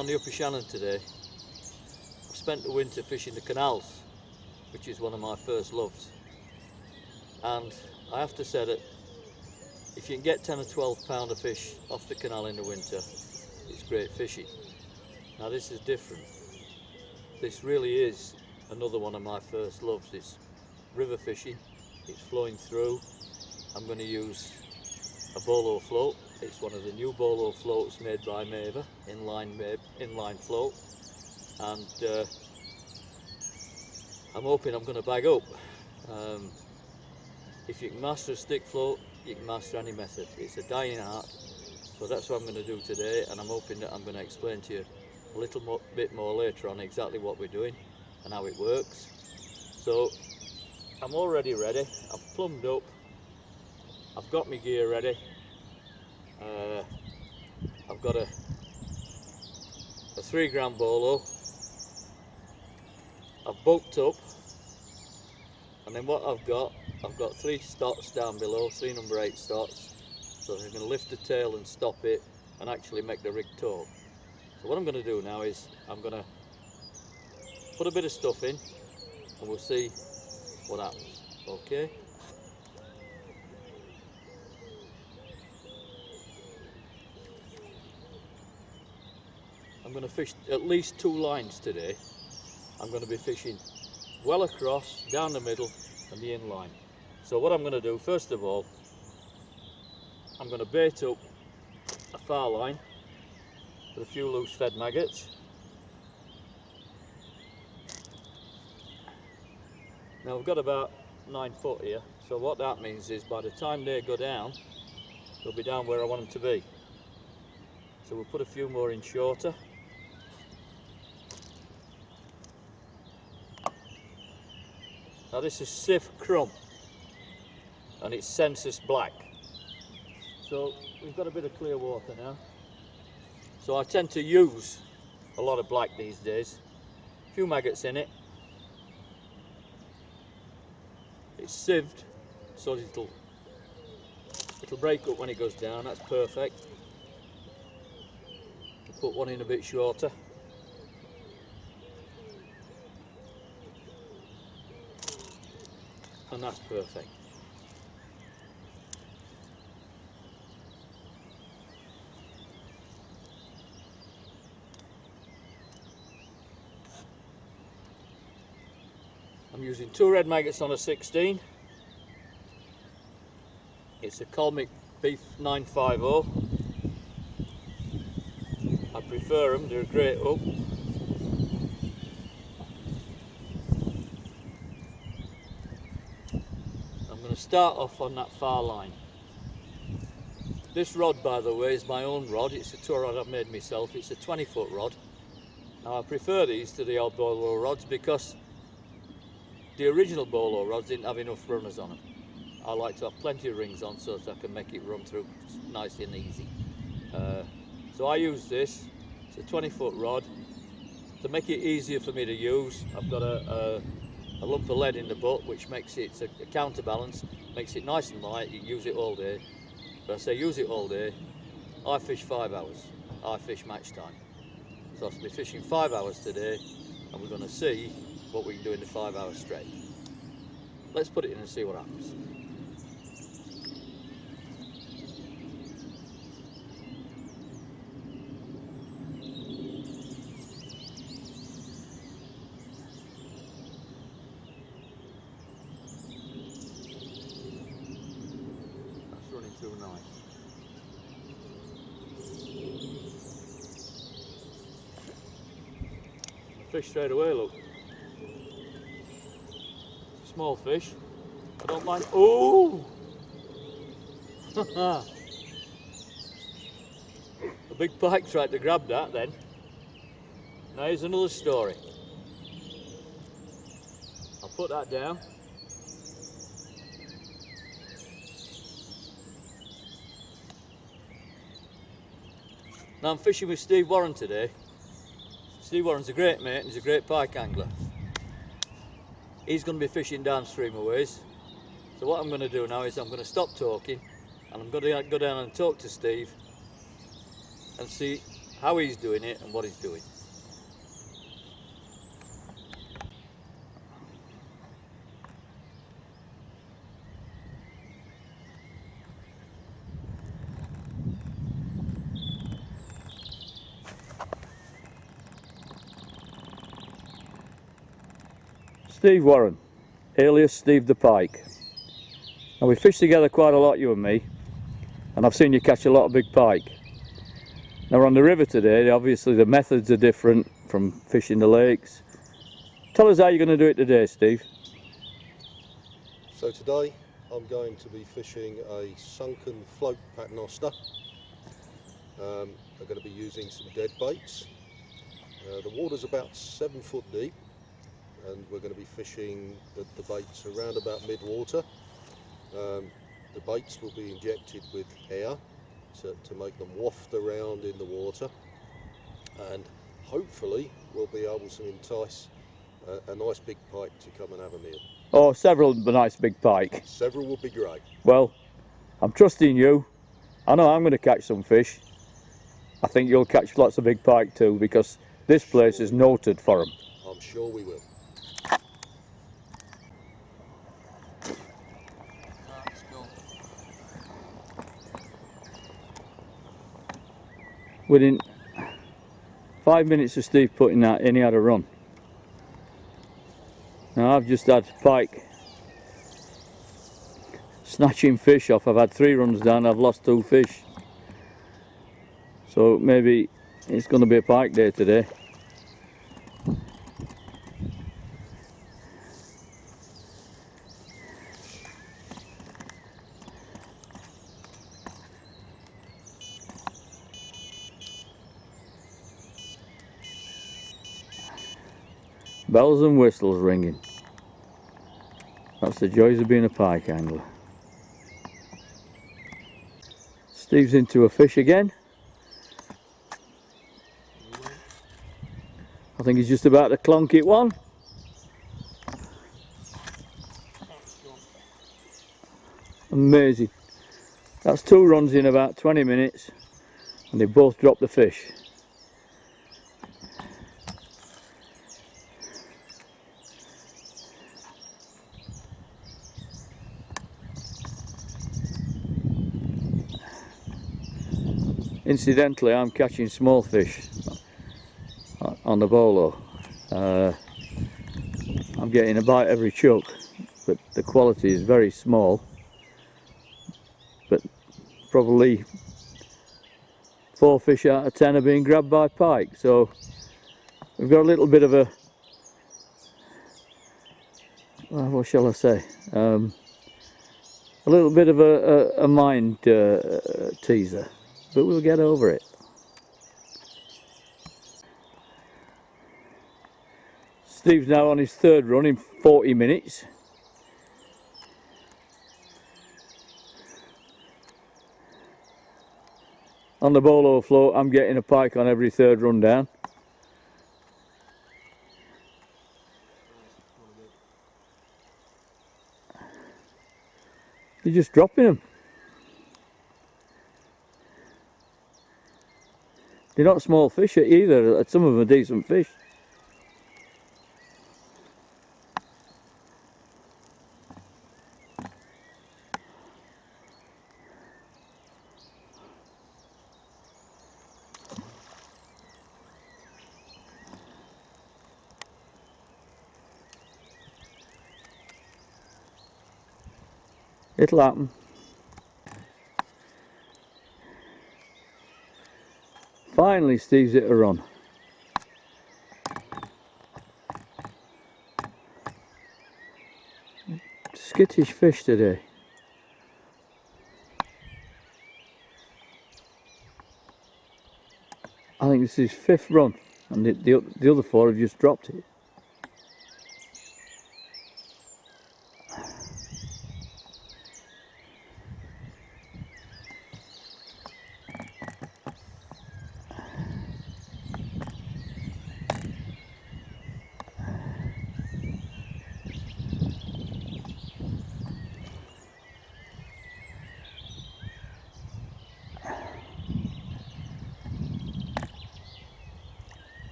on the Upper Shannon today. I've spent the winter fishing the canals, which is one of my first loves. And I have to say that if you can get 10 or 12 pound of fish off the canal in the winter, it's great fishing. Now this is different. This really is another one of my first loves. It's river fishing, it's flowing through. I'm going to use a bolo float. It's one of the new bolo floats made by Maver, inline float, and I'm hoping I'm going to bag up. If you can master a stick float, you can master any method. It's a dying art, so that's what I'm going to do today, and I'm hoping that I'm going to explain to you a little bit more later on exactly what we're doing and how it works. So I'm already ready. I've plumbed up. I've got my gear ready. I've got a 3 gram bolo. I've bulked up, and then what I've got 3 stots down below, 3 number 8 stots, so I'm going to lift the tail and stop it and actually make the rig taut. So what I'm going to do now is I'm going to put a bit of stuff in and we'll see what happens. Okay? I'm going to fish at least 2 lines today. I'm going to be fishing well across, down the middle and the inline. So what I'm going to do, first of all, I'm going to bait up a far line with a few loose fed maggots. Now we've got about 9 foot here, so what that means is by the time they go down, they'll be down where I want them to be. So we'll put a few more in shorter. Now this is Sif Crumb and it's Census Black. So we've got a bit of clear water now. So I tend to use a lot of black these days. A few maggots in it. It's sieved so it'll break up when it goes down. That's perfect. We'll put one in a bit shorter. And that's perfect. I'm using 2 red maggots on a 16. It's a Colmic Beef 950. I prefer them, they're a great hook. I'm going to start off on that far line. This rod, by the way, is my own rod. It's a tour rod I've made myself. It's a 20-foot rod. Now I prefer these to the old bolo rods because the original bolo rods didn't have enough runners on them. I like to have plenty of rings on so that I can make it run through nice and easy. So I use this. It's a 20-foot rod. To make it easier for me to use, I've got a lump of lead in the butt, which makes it a counterbalance, makes it nice and light. You can use it all day. But I say use it all day. I fish 5 hours. I fish match time. So I'll be fishing 5 hours today, and we're going to see what we can do in the 5 hour stretch. Let's put it in and see what happens. That's running through nice. Fish straight away, look. Small fish. I don't mind. Oh! A big pike tried to grab that then. Now here's another story. I'll put that down. Now I'm fishing with Steve Warren today. Steve Warren's a great mate and he's a great pike angler. He's going to be fishing downstream a ways. So what I'm going to do now is I'm going to stop talking and I'm going to go down and talk to Steve and see how he's doing it and what he's doing. Steve Warren, alias Steve the Pike. Now we fish together quite a lot, you and me, and I've seen you catch a lot of big pike. Now we're on the river today. Obviously the methods are different from fishing the lakes. Tell us how you're going to do it today, Steve. So today I'm going to be fishing a sunken float paternoster. I'm going to be using some dead baits. The water's about 7 foot deep, and we're going to be fishing the baits around about mid-water. The baits will be injected with air to make them waft around in the water, and hopefully we'll be able to entice a nice big pike to come and have a meal. Oh, several nice big pike. Several will be great. Well, I'm trusting you. I know I'm going to catch some fish. I think you'll catch lots of big pike too, because this place is noted for them. I'm sure we will. Within 5 minutes of Steve putting that in, he had a run. Now I've just had pike snatching fish off. I've had 3 runs down, I've lost 2 fish. So maybe it's going to be a pike day today. Bells and whistles ringing. That's the joys of being a pike angler. Steve's into a fish again. I think he's just about to clonk it one. Amazing. That's 2 runs in about 20 minutes and they both dropped the fish. Incidentally, I'm catching small fish on the bolo. I'm getting a bite every chuck, but the quality is very small. But probably 4 fish out of 10 are being grabbed by pike, so we've got a little bit of a, what shall I say, a little bit of a mind teaser, but we'll get over it. Steve's now on his 3rd run in 40 minutes. On the bolo float, I'm getting a pike on every 3rd run down. You're just dropping them. They're not small fish either, some of them are decent fish. It'll happen. Finally, Steve's hit a run. Skittish fish today. I think this is his 5th run, and the other 4 have just dropped it.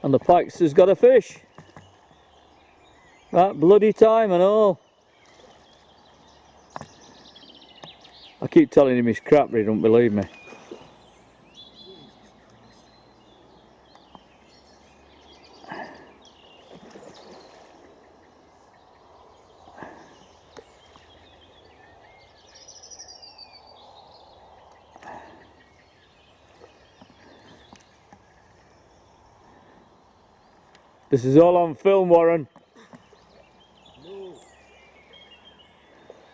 And the Pikes has got a fish. Right, bloody time and all. I keep telling him he's crap, but he don't believe me. This is all on film, Warren. No.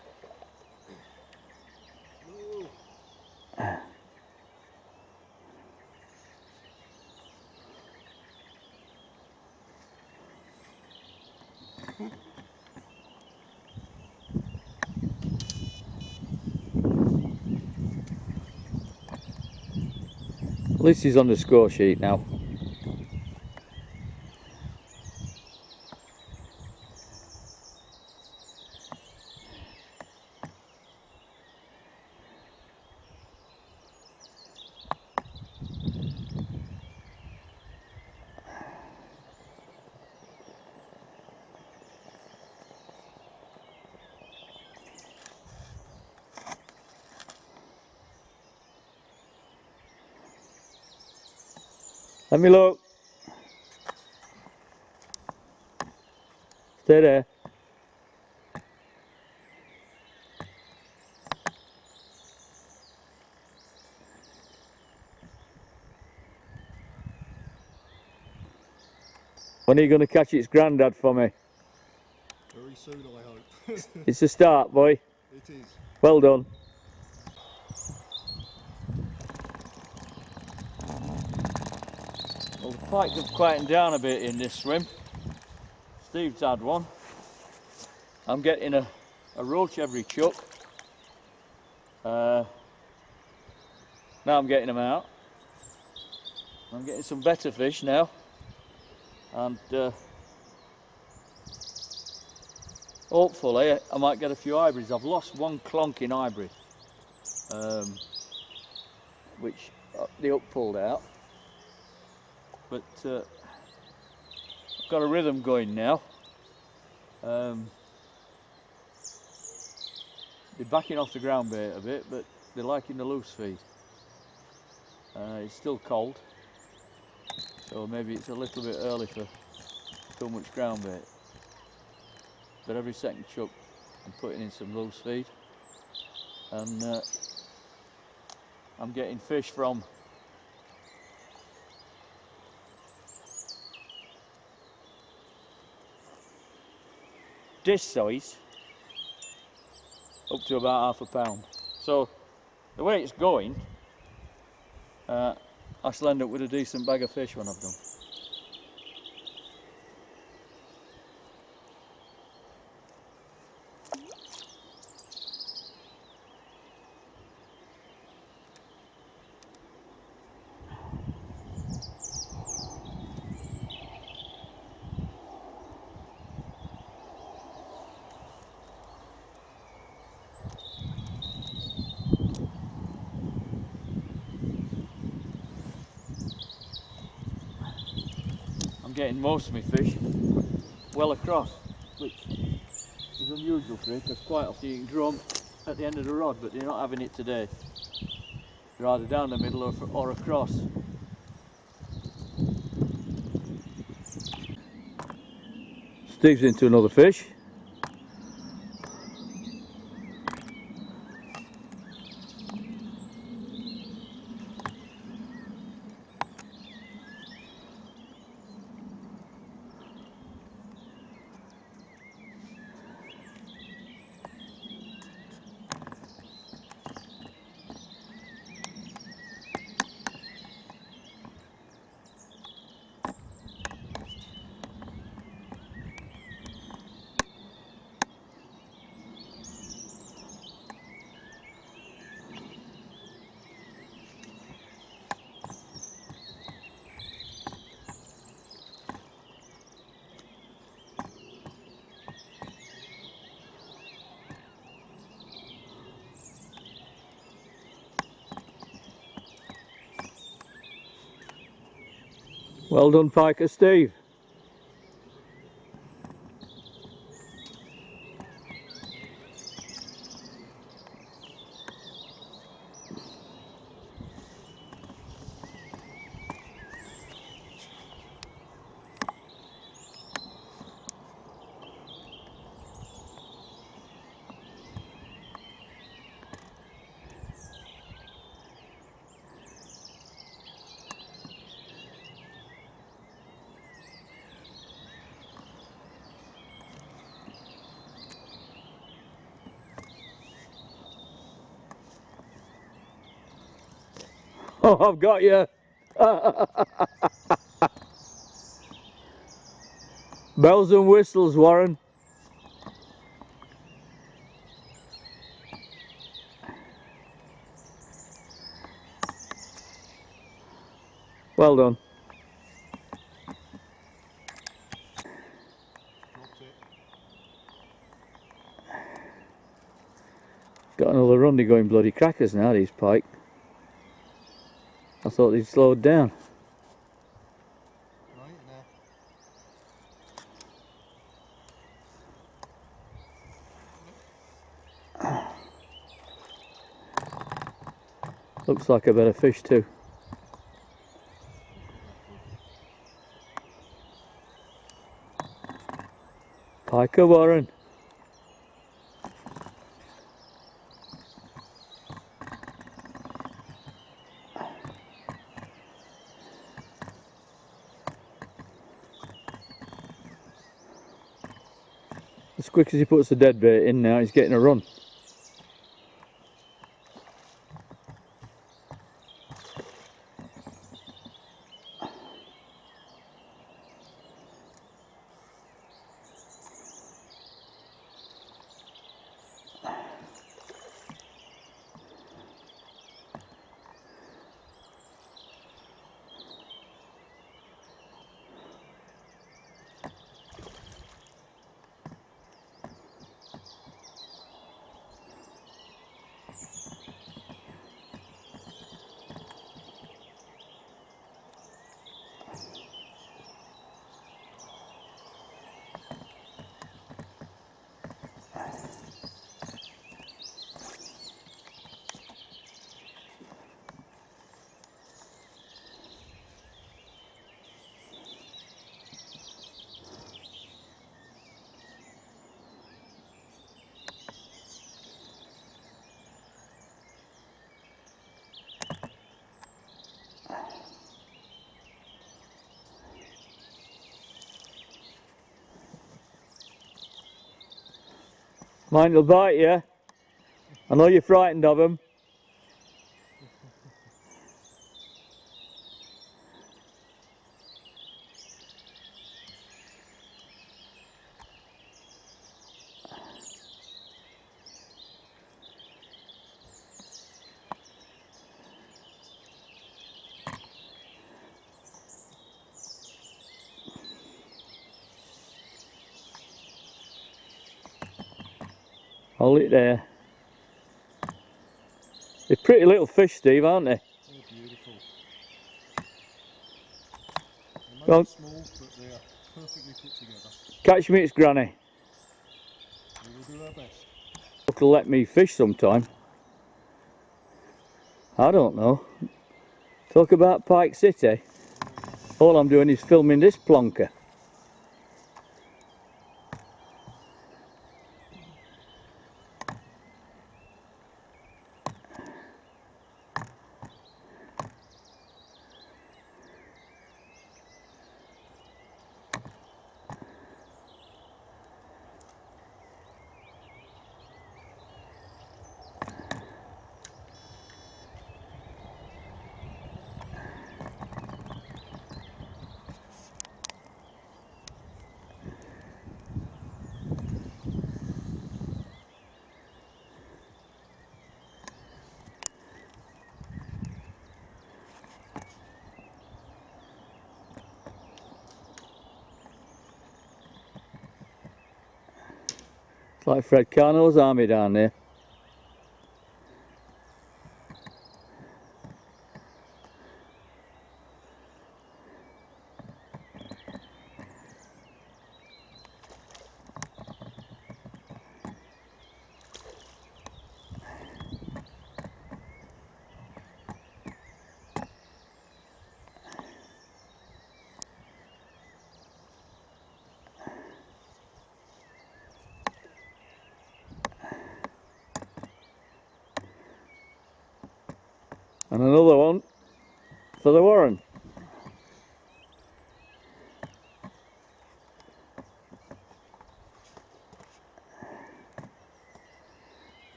No. At least he's on the score sheet now. Let me look. Stay there. When are you going to catch its granddad for me? Very soon, I hope. It's a start, boy. It is. Well done. Well, the pike have quietened down a bit in this swim. Steve's had one. I'm getting a roach every chuck. Now I'm getting them out. I'm getting some better fish now. And hopefully I might get a few hybrids. I've lost one clonking hybrid, which the hook pulled out. But I've got a rhythm going now. They're backing off the ground bait a bit, but they're liking the loose feed. It's still cold, so maybe it's a little bit early for too much ground bait. But every second chuck I'm putting in some loose feed, and I'm getting fish from this size up to about £1/2 pound. So the way it's going, I shall end up with a decent bag of fish when I've done. I'm getting most of my fish well across, which is unusual for it, because quite often you can draw them at the end of the rod, but they're not having it today. They're either down the middle or across. Steve's into another fish. Well done, Piker Steve. Oh, I've got you. Bells and whistles, Warren. Well done. Got another run, they're going bloody crackers now, these pike. I thought they'd slowed down. Right now. Looks like a better fish too. Piker, Warren. As quick as he puts the dead bait in now, he's getting a run. Mine will bite you. I know you're frightened of them. Hold it there. They're pretty little fish, Steve, aren't they? They're beautiful. They Go may on. be small, but they are perfectly put together. Catch me, it's Granny. We will do our best. It'll let me fish sometime. I don't know. Talk about Pike City. All I'm doing is filming this plonker. It's like Fred Carno's army down there. And another one for the Warren.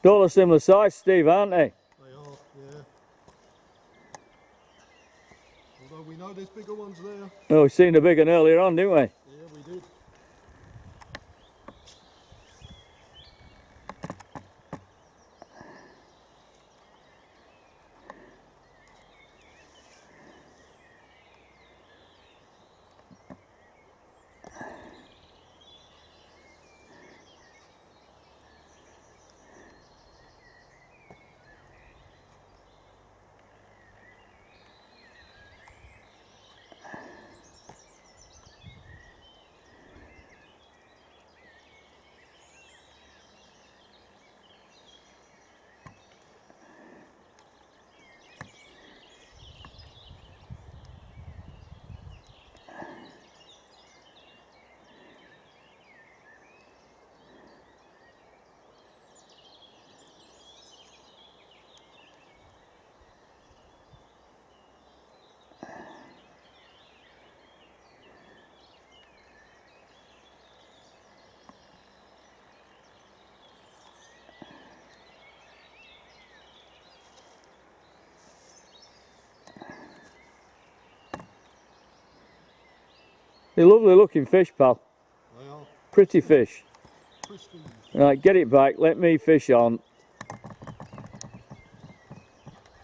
All a similar size, Steve, aren't they? They are, yeah. Although we know there's bigger ones there. Oh, we seen a big one earlier on, didn't we? Yeah, we did. They're lovely looking fish, pal. They are. Pretty fish. Pristine. Right, get it back, let me fish on.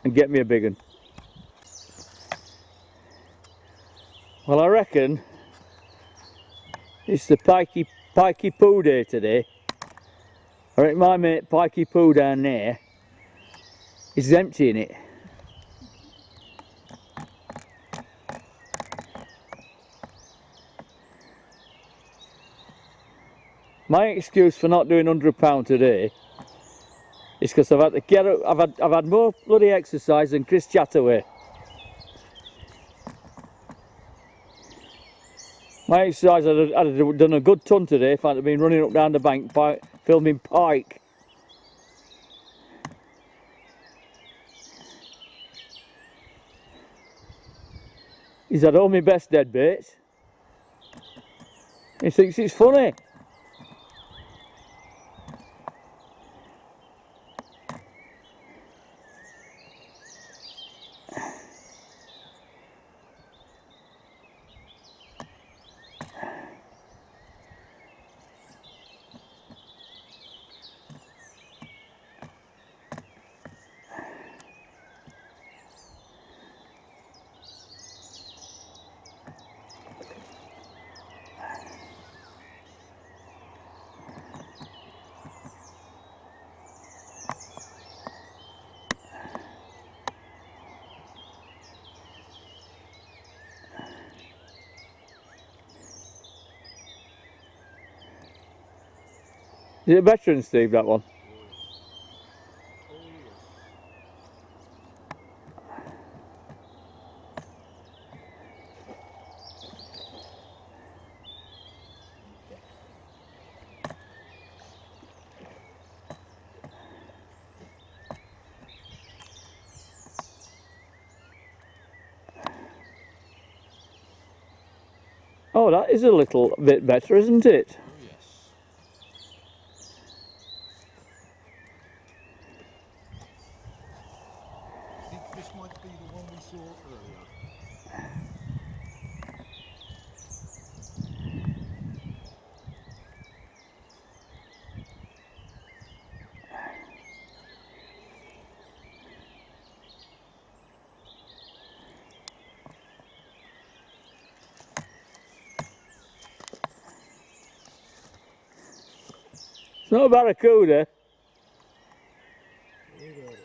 And get me a big one. Well, I reckon it's the pikey poo day today. I reckon my mate Pikey Poo down there is emptying it. My excuse for not doing £100 today is because I've had to get up, I've had more bloody exercise than Chris Chataway. My exercise, I'd have done a good ton today if I'd have been running up down the bank filming pike. He's had all my best dead baits. He thinks it's funny. Is it a veteran, Steve, that one? Oh, yes. Oh, that is a little bit better, isn't it? Oh, yes. I think this might be the one we saw earlier. It's not a barracuda. Look at it.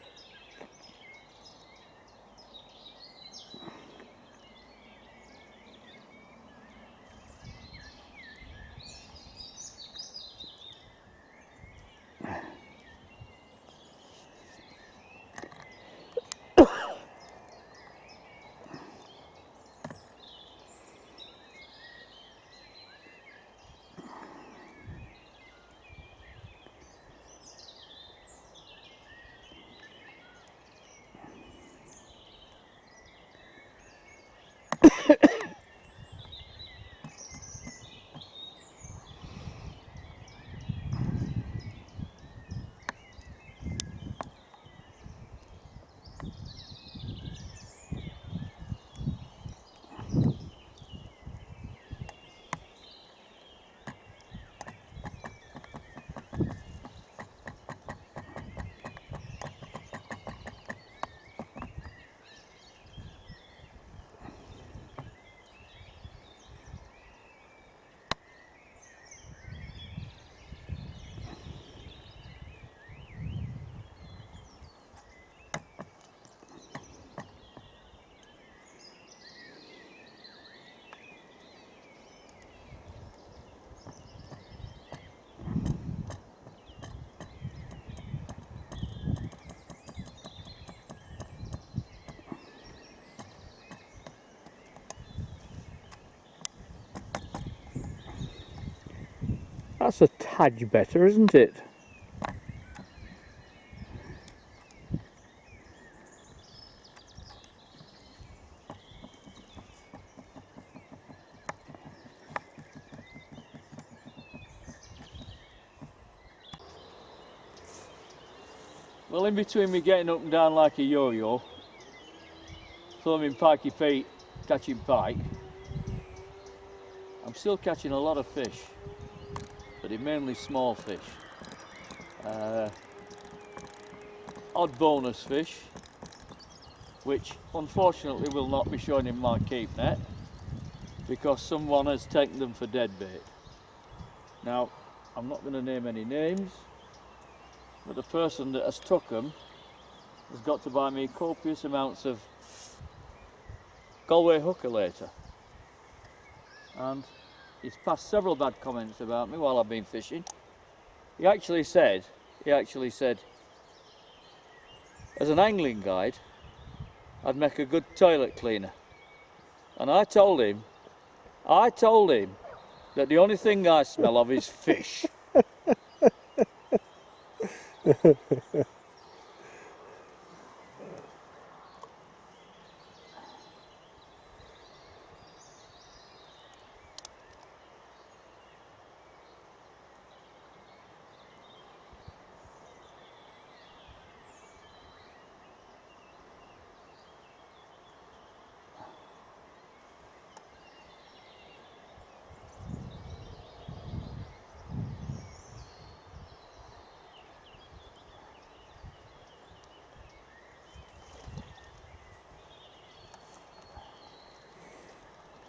That's a tad better, isn't it? Well, in between me getting up and down like a yo-yo, filming Pikey Pete catching pike, I'm still catching a lot of fish, but they're mainly small fish. Odd bonus fish, which unfortunately will not be shown in my keep net because someone has taken them for dead bait. Now, I'm not going to name any names, but the person that has took them has got to buy me copious amounts of Galway hooker later, and he's passed several bad comments about me while I've been fishing. He actually said, as an angling guide, I'd make a good toilet cleaner. And I told him that the only thing I smell of is fish.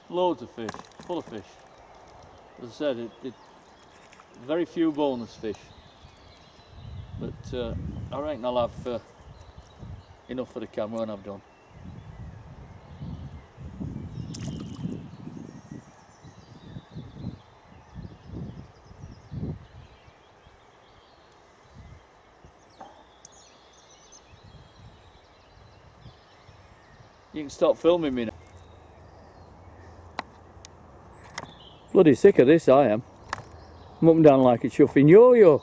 Loads of fish, full of fish. As I said, very few bonus fish, but I reckon I'll have enough for the camera when I've done. You can stop filming me now. Bloody sick of this, I am. I'm up and down like a chuffing yo-yo.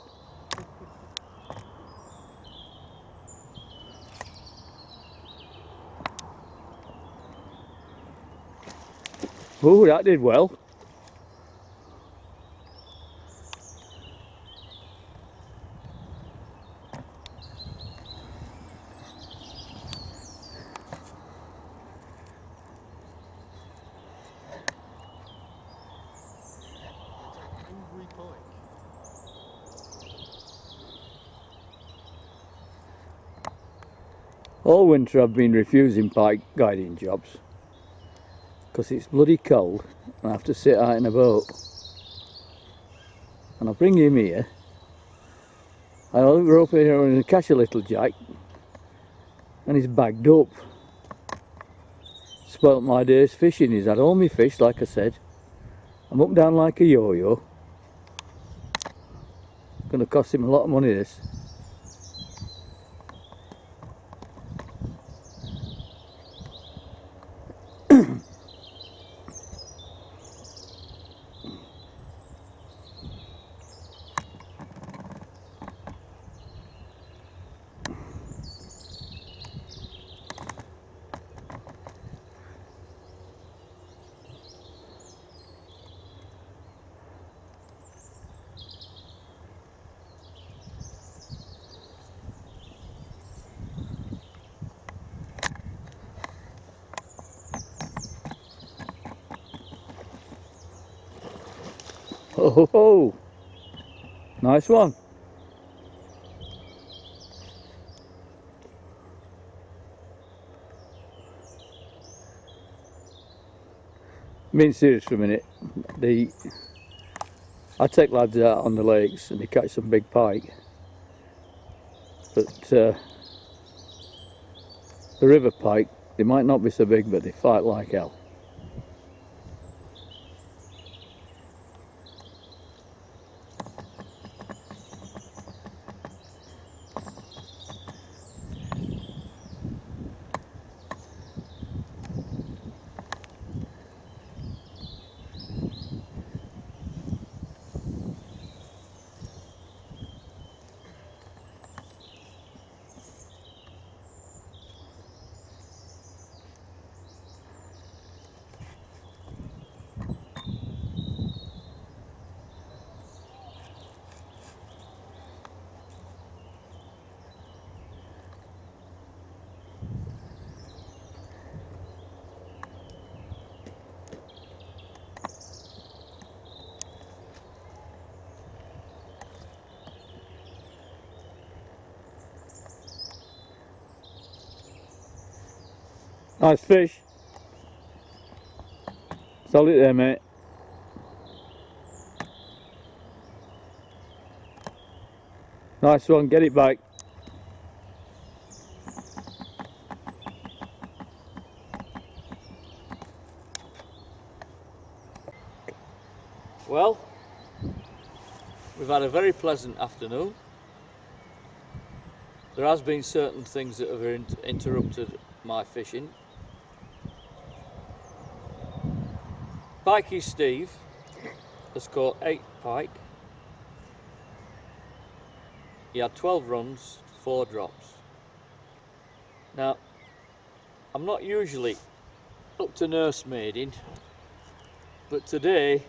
Oh, that did well. Angry pike. All winter I've been refusing pike guiding jobs because it's bloody cold and I have to sit out in a boat. And I bring him here, I'll rope here and catch a little jack, and he's bagged up. Spoilt my day's fishing. He's had all my fish, like I said. I'm up and down like a yo-yo. Gonna cost him a lot of money, this. Oh, nice one. Being serious for a minute, I take lads out on the lakes and they catch some big pike, but the river pike, they might not be so big, but they fight like hell. Nice fish. Solid there, mate. Nice one, get it back. Well, we've had a very pleasant afternoon. There has been certain things that have interrupted my fishing. Pikey Steve has caught 8 pike. He had 12 runs, 4 drops. Now, I'm not usually up to nursemaiding, but today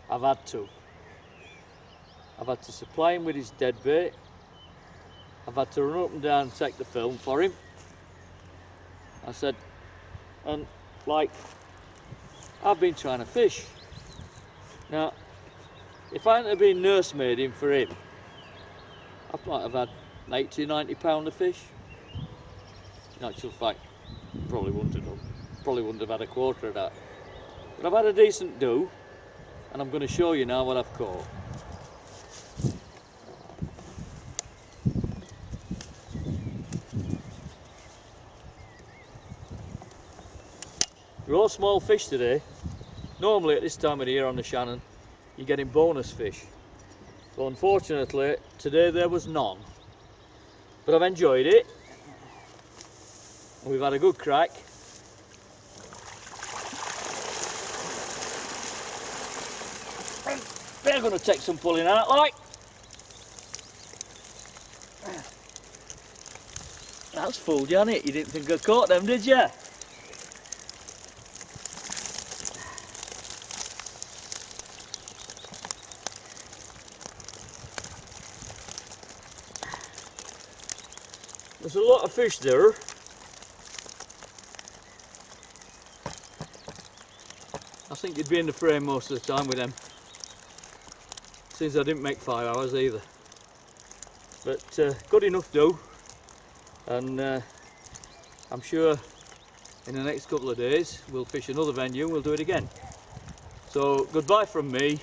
I've had to. I've had to supply him with his dead bait. I've had to run up and down and take the film for him. I said, and like, I've been trying to fish. Now, if I hadn't have been nursemaiding for him, I might have had 80, 90 pound of fish. In actual fact, probably wouldn't have done. Probably wouldn't have had a quarter of that. But I've had a decent do, and I'm going to show you now what I've caught. They're all small fish today. Normally at this time of the year on the Shannon, you're getting bonus fish. So unfortunately, today there was none. But I've enjoyed it. We've had a good crack. And they're going to take some pulling out, like. That's fooled you, hasn't it? You didn't think I caught them, did you? There's a lot of fish there. I think you'd be in the frame most of the time with them, since I didn't make 5 hours either. But good enough do, and I'm sure in the next couple of days we'll fish another venue and we'll do it again. So goodbye from me,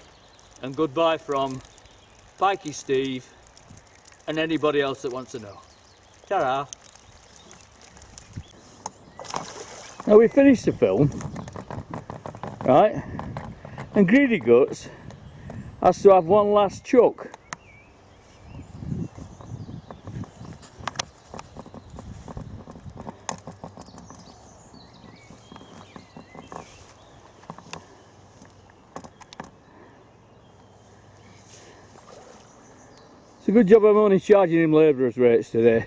and goodbye from Pikey Steve and anybody else that wants to know. Ta-ra! Now we finished the film, right, and Greedy Guts has to have one last chuck. It's a good job I'm only charging him labourers' rates today.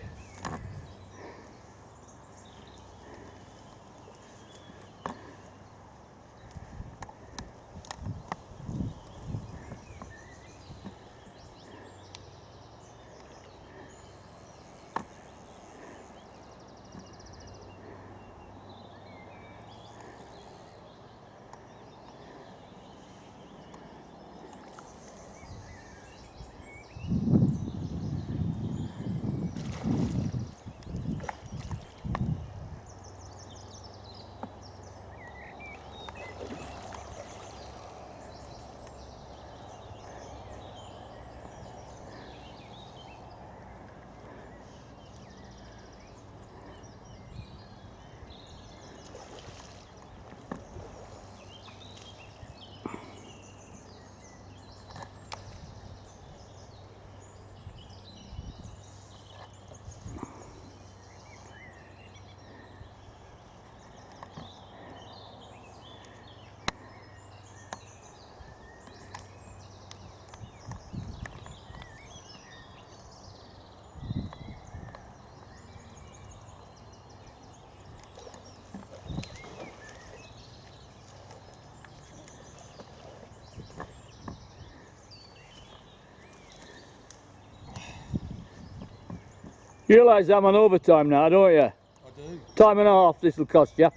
You realise I'm on overtime now, don't you? I do. Time and a half this will cost you. I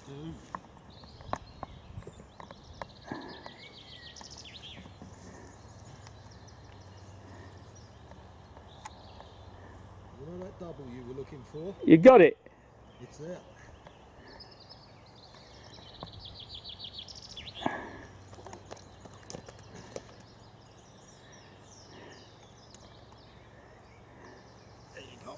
do. You know that double you were looking for? You got it. It's there. There you go.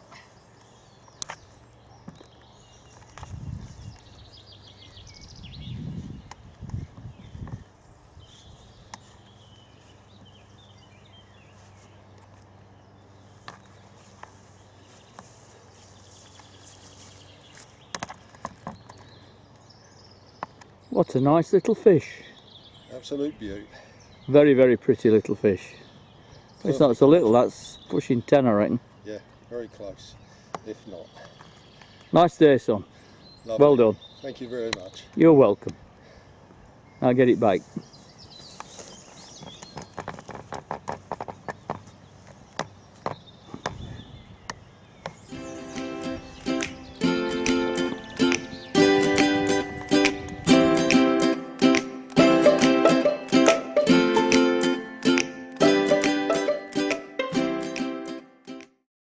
What a nice little fish. Absolute beaut. Very, very pretty little fish. It's not so little, that's pushing 10 I reckon. Yeah, very close, if not. Nice day, son. Lovely. Well done. Thank you very much. You're welcome. I'll get it back.